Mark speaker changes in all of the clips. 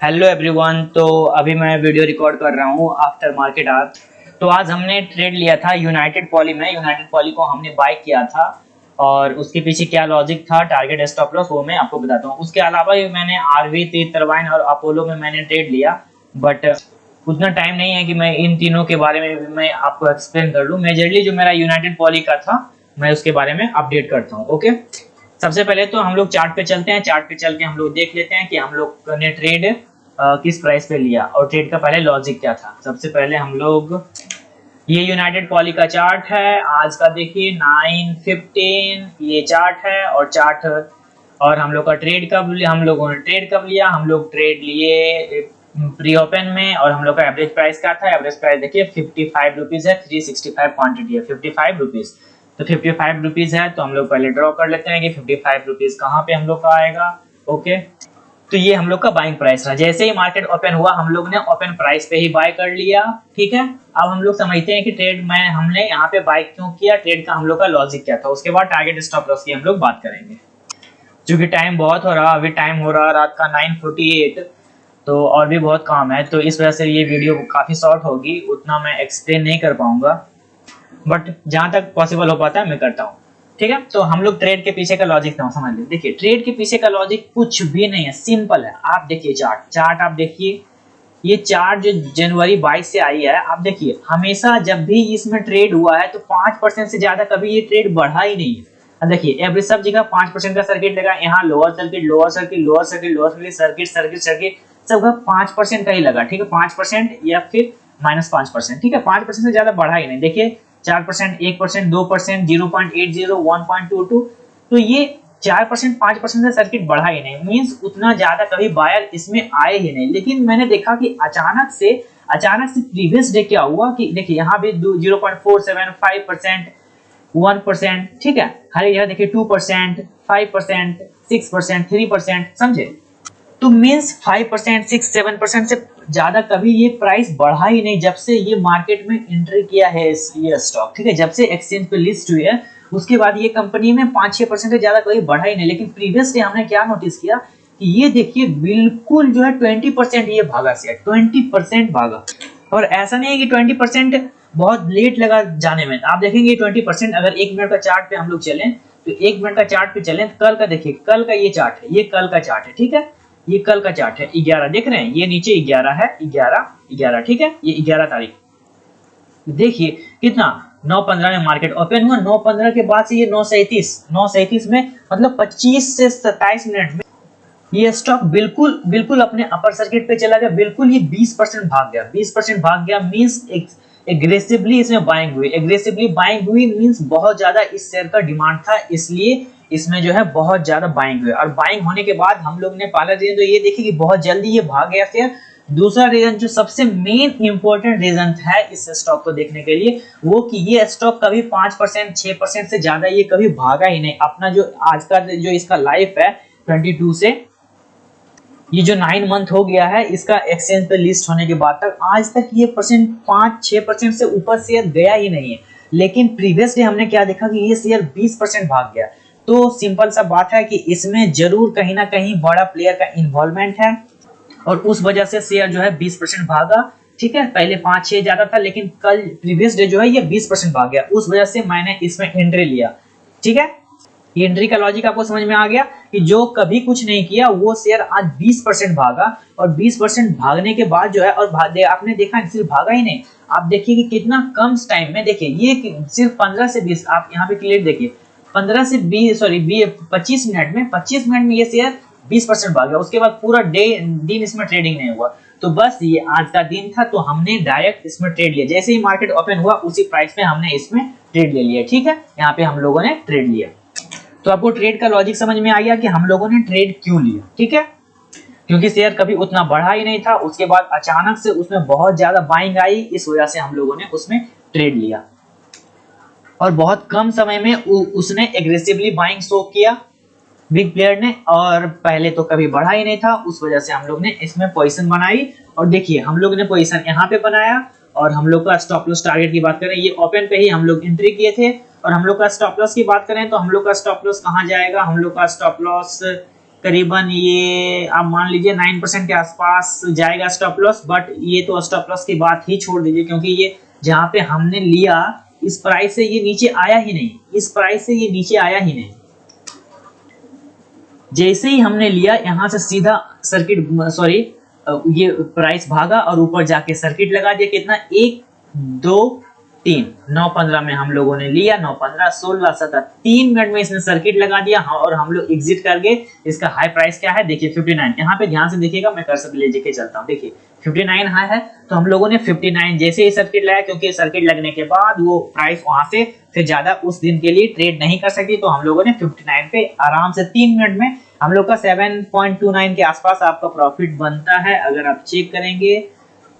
Speaker 1: Hello everyone. तो अभी मैं वीडियो रिकॉर्ड कर रहा हूँ आफ्टर मार्केट आवर्स। तो आज हमने ट्रेड लिया था यूनाइटेड पॉली में। यूनाइटेड पॉली को हमने बाय किया था और उसके पीछे क्या लॉजिक था, टारगेट स्टॉप लॉस, वो मैं आपको बताता हूँ। उसके अलावा भी मैंने आरवी, तीर टरबाइन और अपोलो में मैंने ट्रेड लिया, बट उतना टाइम नहीं है कि मैं इन तीनों के बारे में भी मैं आपको एक्सप्लेन कर लूँ। मेजरली जो मेरा यूनाइटेड पॉली का था मैं उसके बारे में अपडेट करता हूँ। ओके, सबसे पहले तो हम लोग चार्ट पे चलते हैं। चार्ट पे चल के हम लोग देख लेते हैं कि हम लोग ने ट्रेड किस प्राइस पे लिया और ट्रेड का पहले लॉजिक क्या था। सबसे पहले हम लोग, ये यूनाइटेड पॉली का चार्ट है आज का, देखिए 9:15 ये चार्ट है। और चार्ट और हम लोग का ट्रेड कब लिया, हम लोगों ने ट्रेड कब लिया, हम लोग ट्रेड लिए प्री ओपन में। और हम लोग का एवरेज प्राइस क्या था, एवरेज प्राइस देखिए 55 रुपीज है, 365 क्वांटिटी है 55 रुपीज। तो 55 रुपीज है, तो हम लोग पहले ड्रॉ कर लेते हैं कि 55 रुपीज कहाँ पे हम लोग का आएगा। ओके, तो ये हम लोग का बाइंग प्राइस था। जैसे ही मार्केट ओपन हुआ हम लोग ने ओपन प्राइस पे ही बाय कर लिया। ठीक है, अब हम लोग समझते हैं कि ट्रेड में हमने यहाँ पे बाय क्यों किया, ट्रेड का हम लोग का लॉजिक क्या था। उसके बाद टारगेट स्टॉप लॉस की हम लोग बात करेंगे। क्योंकि टाइम बहुत हो रहा, अभी टाइम हो रहा रात का 9:48, तो और भी बहुत काम है, तो इस वजह से ये वीडियो काफी शॉर्ट होगी, उतना मैं एक्सप्लेन नहीं कर पाऊंगा, बट जहां तक पॉसिबल हो पाता है मैं करता हूँ। ठीक है, तो हम लोग ट्रेड के पीछे का लॉजिक ना समझ लें। देखिए, ट्रेड के पीछे का लॉजिक कुछ भी नहीं है, सिंपल है। आप देखिए चार्ट आप देखिए, ये चार्ट जो जनवरी 22 से आई है, आप देखिए हमेशा जब भी इसमें ट्रेड हुआ है तो 5% से ज्यादा कभी ये ट्रेड बढ़ा ही नहीं है। अब देखिए एवरेज सब जगह 5% का सर्किट लगा, यहाँ lower circuit lower circuit lower circuit lower circuit circuit circuit circuit सब 5% का ही लगा। ठीक है, 5% या फिर -5%। ठीक है, 5% से ज्यादा बढ़ा ही नहीं। देखिए 4%, 1%, 2%, 0.80, 1.22, तो ये 4% 5% से सर्किट बढ़ा ही नहीं, मींस उतना ज्यादा कभी बायर इसमें आए ही नहीं। लेकिन मैंने देखा कि अचानक से प्रीवियस डे क्या हुआ कि देखिए यहाँ भी 0.47, 5%, 1%, ठीक है, हर जगह देखिए 2%, 5%, 6%, 3%, समझे। तो मींस 5%, 6, 7% से ज्यादा कभी ये प्राइस बढ़ा ही नहीं जब से ये मार्केट में एंट्री किया है ये स्टॉक। ठीक है, जब से एक्सचेंज पे लिस्ट हुई है उसके बाद ये कंपनी में 5-6% से ज्यादा कभी बढ़ा ही नहीं। लेकिन प्रीवियस डे हमने क्या नोटिस किया कि ये देखिए बिल्कुल जो है 20% ये भागा से 20% भागा। और ऐसा नहीं है कि 20% बहुत लेट लगा जाने में। आप देखेंगे 20% अगर 1 मिनट का चार्ट पे हम लोग चलें, तो 1 मिनट का चार्ट पे चलें, कल का देखिए, कल का ये चार्ट है, ये कल का चार्ट है। ठीक है, ये कल का चार्ट है, 11 देख रहे हैं, ये नीचे 11 है, 11, ठीक है, ये 11 तारीख। देखिए कितना 9:15 में मार्केट ओपन हुआ, 9:15 के बाद से ये 9:37 में, मतलब 25 से 27 मिनट में ये स्टॉक बिल्कुल अपने अपर सर्किट पे चला गया। बिल्कुल ये 20% भाग गया, 20% भाग गया, मींस एग्रेसिवली इसमें बाइंग हुई। एग्रेसिवली बाइंग हुई मींस बहुत ज्यादा इस शेयर का डिमांड था, इसलिए इसमें जो है बहुत ज्यादा बाइंग हुई। और बाइंग होने के बाद हम लोग ने पहला रीजन तो ये देखी कि बहुत जल्दी ये भाग गया शेयर। दूसरा रीजन जो सबसे मेन इंपॉर्टेंट रीजन है इस स्टॉक को देखने के लिए, वो कि ये स्टॉक कभी 5%, 6% से ज्यादा ये कभी भागा ही नहीं। अपना जो आज का जो इसका लाइफ है 22 से, ये जो 9 मंथ हो गया है इसका एक्सचेंज पे लिस्ट होने के बाद तक, आज तक ये 5-6% से ऊपर शेयर गया ही नहीं है। लेकिन प्रीवियस डे हमने क्या देखा कि ये शेयर 20% भाग गया। तो सिंपल सा बात है कि इसमें जरूर कहीं ना कहीं बड़ा प्लेयर का इन्वॉल्वमेंट है और उस वजह से शेयर जो है 20% भागा। ठीक है, पहले 5-6 ज्यादा था, लेकिन कल प्रीवियस डे जो है ये 20% भाग गया, उस वजह से मैंने इसमें एंट्री लिया। ठीक है, ये एंट्री का लॉजिक आपको समझ में आ गया कि जो कभी कुछ नहीं किया वो शेयर आज 20% भागा। और 20% भागने के बाद जो है, और आपने देखा सिर्फ भागा ही नहीं, आप देखिए कि कितना कम टाइम में, देखिए ये सिर्फ 15 से 20, आप यहाँ पे क्लियर देखिए 15 से 25 मिनट में, 25 मिनट में ये शेयर 20% भाग गया। उसके बाद पूरा दिन इसमें ट्रेडिंग नहीं हुआ। तो बस ये आज का दिन था, तो हमने डायरेक्ट इसमें ट्रेड लिया। जैसे ही मार्केट ओपन हुआ उसी प्राइस में हमने इसमें ट्रेड ले लिया। ठीक है, यहाँ पे हम लोगों ने ट्रेड लिया। तो आपको ट्रेड का लॉजिक समझ में आ गया कि हम लोगों ने ट्रेड क्यों लिया। ठीक है, क्योंकि शेयर कभी उतना बढ़ा ही नहीं था, उसके बाद अचानक से उसमें बहुत ज्यादा बाइंग आई, इस वजह से हम लोगों ने उसमें ट्रेड लिया। और बहुत कम समय में उसने एग्रेसिवली बाइंग शो किया बिग प्लेयर ने, और पहले तो कभी बढ़ा ही नहीं था, उस वजह से हम लोग ने इसमें पोजीशन बनाई। और देखिए हम लोग ने पोजीशन यहाँ पे बनाया, और हम लोग का स्टॉप लॉस टारगेट की बात करें, ये ओपन पे ही हम लोग एंट्री किए थे। और हम लोग का स्टॉप लॉस की बात करें तो हम लोग का स्टॉप लॉस कहाँ जाएगा, हम लोग का स्टॉप लॉस करीबन ये आप मान लीजिए 9% के आसपास जाएगा स्टॉप लॉस, बट ये तो स्टॉप लॉस की बात ही छोड़ दीजिए, क्योंकि ये जहां पे हमने लिया इस प्राइस से ये नीचे आया ही नहीं, इस प्राइस से ये नीचे आया ही नहीं। जैसे ही हमने लिया यहाँ से सीधा सर्किट सॉरी ये प्राइस भागा और ऊपर जाके सर्किट लगा दिया। कितना 1 2 3 9-15 में हम लोगों ने लिया, 9-15 16 17 3 मिनट में इसने सर्किट लगा दिया और हम लोग एग्जिट कर गए। इसका हाई प्राइस क्या है देखिए 59। यहाँ पे ध्यान से देखिएगा, मैं कर्सर ले लेके चलता हूँ, देखिए 59 हाई है, तो हम लोगों ने 59 जैसे ही सर्किट लगाया, क्योंकि सर्किट लगने के बाद वो प्राइस वहां से फिर ज्यादा उस दिन के लिए ट्रेड नहीं कर सकती, तो हम लोगों ने 59 पे आराम से 3 मिनट में हम लोग का 7.29 के आसपास आपका प्रॉफिट बनता है। अगर आप चेक करेंगे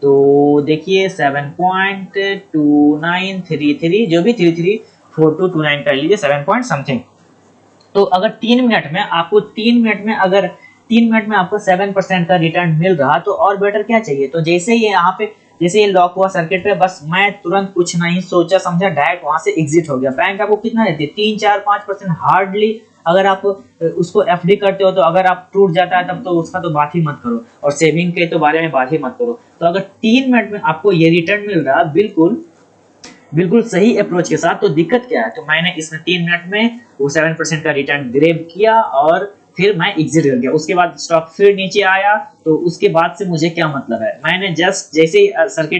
Speaker 1: तो देखिए 7.2933 जो भी 334229 कर लीजिए 7 पॉइंट समथिंग। तो अगर 3 मिनट में आपको 3 मिनट में अगर 3 मिनट में आपको 7% का रिटर्न मिल रहा तो और बेटर क्या चाहिए। तो जैसे ये यहाँ पे जैसे ये लॉक हुआ सर्किट पे, बस मैं तुरंत कुछ नहीं सोचा समझा डायरेक्ट वहां से एग्जिट हो गया। बैंक आपको कितना देती है 3-4-5% हार्डली। अगर आप उसको एफडी करते हो तो अगर आप टूट जाता है तब तो उसका तो बात ही मत करो, और सेविंग के तो बारे में बात ही मत करो। तो अगर 3 मिनट में आपको ये रिटर्न मिल रहा बिल्कुल सही अप्रोच के साथ, तो दिक्कत क्या है। तो मैंने इसमें 3 मिनट में वो 7% का रिटर्न ग्रैब किया और फिर मैं एग्जिट कर गया। उसके बाद स्टॉक फिर नीचे आया, तो उसके बाद से मुझे क्या मतलब है, मैंने जस्ट जैसे ही स्टॉक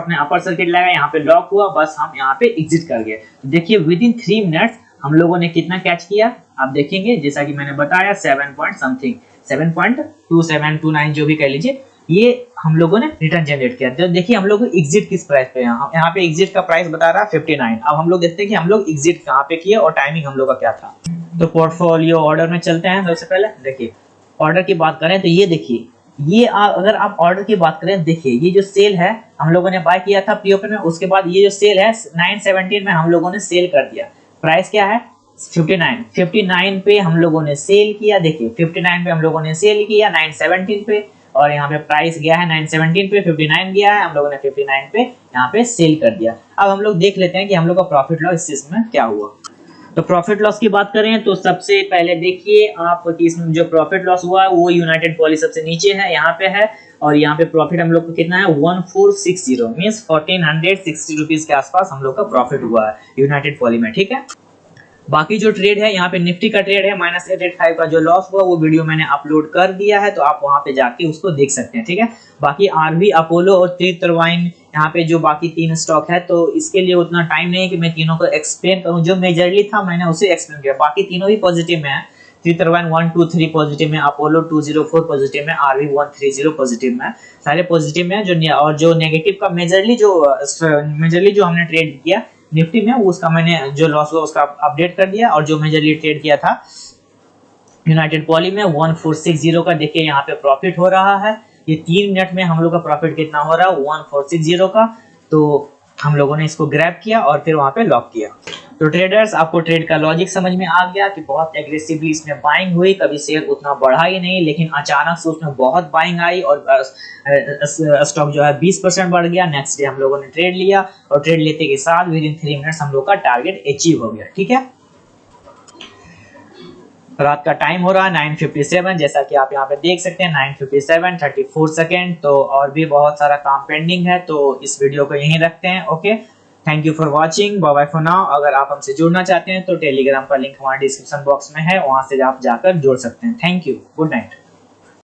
Speaker 1: ने अपर सर्किट लगाया, यहाँ पे लॉक हुआ, बस हम यहाँ पे एग्जिट कर गए। देखिए विद इन 3 मिनट्स हम लोगों ने कितना कैच किया आप देखेंगे, जैसा कि मैंने बताया 7 पॉइंट समथिंग 7.2729 जो भी कह लीजिए, ये हम लोगों ने रिटर्न जनरेट किया। तो देखिए हम लोग एग्जिट किस प्राइस पे, यहाँ पे एग्जिट का प्राइस बता रहा है 59। अब हम लोग देखते हैं कि हम लोग एग्जिट कहाँ पे किए और टाइमिंग हम लोग का क्या था। तो पोर्टफोलियो ऑर्डर में चलते हैं। सबसे पहले देखिए ऑर्डर की बात करें तो ये देखिए ये अगर आप ऑर्डर की बात करें, देखिए ये जो सेल है हम लोगों ने बाय किया था प्री ओपन में, उसके बाद ये जो सेल है 917 में हम लोगों ने सेल कर दिया। प्राइस क्या है 59 पे हम लोगों ने सेल किया। देखिए 59 पे हम लोगों ने सेल किया 917 पे, और यहाँ पे प्राइस गया है 917 पे, 59 गया है, हम लोगों ने 59 पे यहाँ पे सेल कर दिया। अब हम लोग देख लेते हैं कि हम लोग का प्रॉफिट लॉस इस में क्या हुआ। तो प्रॉफिट लॉस की बात करें तो सबसे पहले देखिए आप कि इसमें जो प्रॉफिट लॉस हुआ है वो यूनाइटेड पॉली सबसे नीचे है, यहाँ पे है, और यहाँ पे प्रॉफिट हम लोग को कितना है 1460 मींस 1460 रुपीज के आसपास हम लोग का प्रॉफिट हुआ है यूनाइटेड पॉली में। ठीक है, बाकी जो ट्रेड है यहाँ पे निफ्टी का ट्रेड है -885 का जो लॉस हुआ वो वीडियो मैंने अपलोड कर दिया है, तो आप वहां पे जाके उसको देख सकते हैं। ठीक है, बाकी आरवी, अपोलो और ट्री टरबाइन यहाँ पे जो बाकी 3 स्टॉक है, तो इसके लिए उतना टाइम नहीं है कि मैं तीनों को एक्सप्लेन करूँ। जो मेजरली था मैंने उसे एक्सप्लेन किया, बाकी तीनों ही पॉजिटिव में है। ट्री टरबाइन 123 पॉजिटिव में, अपोलो 204 पॉजिटिव में, आरवी 130 पॉजिटिव में, सारे पॉजिटिव में। और जो नेगेटिव का मेजरली जो हमने ट्रेड किया निफ्टी में, उसका मैंने जो लॉस हुआ उसका अपडेट कर दिया, और जो मेजरली ट्रेड किया था यूनाइटेड पॉली में 1460 का, देखिए यहाँ पे प्रॉफिट हो रहा है। ये 3 मिनट में हम लोग का प्रॉफिट कितना हो रहा है 1460 का। तो हम लोगों ने इसको ग्रैब किया और फिर वहां पे लॉक किया। तो ट्रेडर्स आपको ट्रेड का लॉजिक समझ में आ गया कि बहुत एग्रेसिवली इसमें बाइंग हुई, कभी शेयर उतना बढ़ा ही नहीं, लेकिन अचानक से उसमें बहुत बाइंग आई और स्टॉक जो है 20% बढ़ गया। नेक्स्ट डे हम लोगों ने ट्रेड लिया और ट्रेड लेते के साथ विद इन 3 मिनट्स हम लोग का टारगेट अचीव हो गया। ठीक है, रात का टाइम हो रहा है 9:57, जैसा कि आप यहाँ पे देख सकते हैं 9:57 34 सेकेंड। तो और भी बहुत सारा काम पेंडिंग है, तो इस वीडियो को यहीं रखते हैं। Okay, thank you for watching, bye bye for now. अगर आप हमसे जुड़ना चाहते हैं तो टेलीग्राम का लिंक हमारे डिस्क्रिप्शन बॉक्स में है, वहां से आप जाकर जुड़ सकते हैं। Thank you, good night.